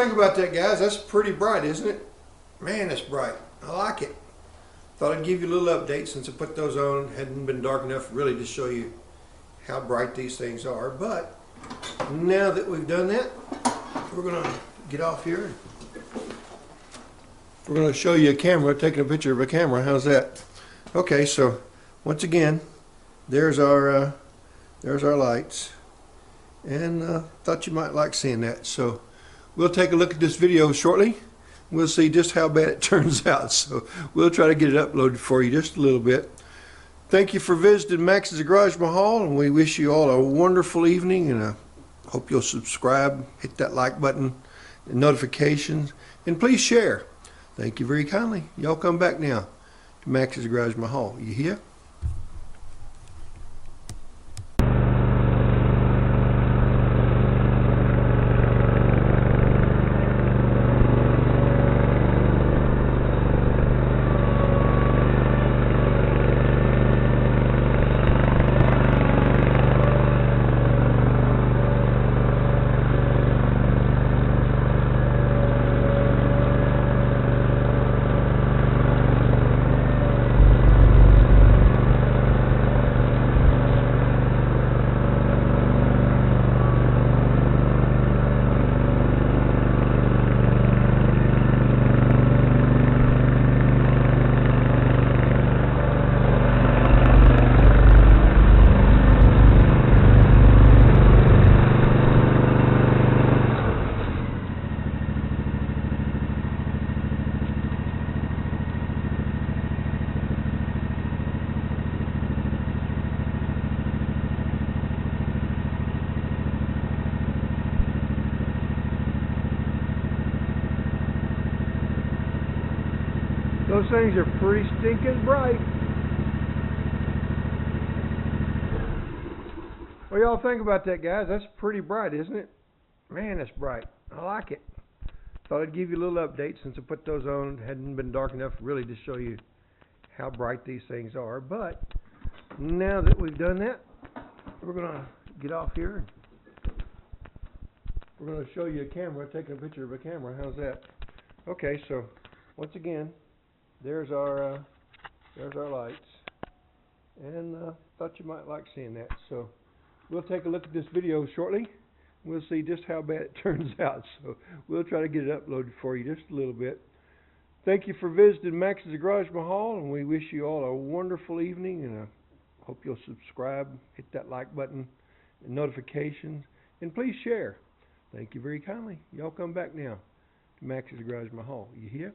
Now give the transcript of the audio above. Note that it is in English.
think about that, guys? That's pretty bright, isn't it? Man, that's bright. I like it. Thought I'd give you a little update since I put those on. Hadn't been dark enough really to show you how bright these things are. But now that we've done that, we're going to get off here. We're going to show you a camera, taking a picture of a camera. How's that? Okay, so once again, there's our lights. And thought you might like seeing that. So we'll take a look at this video shortly. We'll see just how bad it turns out. So we'll try to get it uploaded for you just a little bit. Thank you for visiting Max's Garage Mahal, and we wish you all a wonderful evening, and I hope you'll subscribe, hit that like button, and notifications, and please share. Thank you very kindly. Y'all come back now to Max's Garage Mahal. You hear? Those things are pretty stinking bright. What y'all think about that, guys? That's pretty bright, isn't it? Man, that's bright. I like it. Thought I'd give you a little update since I put those on. Hadn't been dark enough really to show you how bright these things are. But now that we've done that, we're going to get off here. We're going to show you a camera, taking a picture of a camera. How's that? Okay, so once again, there's our lights, and thought you might like seeing that. So we'll take a look at this video shortly. We'll see just how bad it turns out. So we'll try to get it uploaded for you just a little bit. Thank you for visiting Max's Garage Mahal, and we wish you all a wonderful evening, and I hope you'll subscribe, hit that like button, and notifications, and please share. Thank you very kindly. Y'all come back now to Max's Garage Mahal. You hear?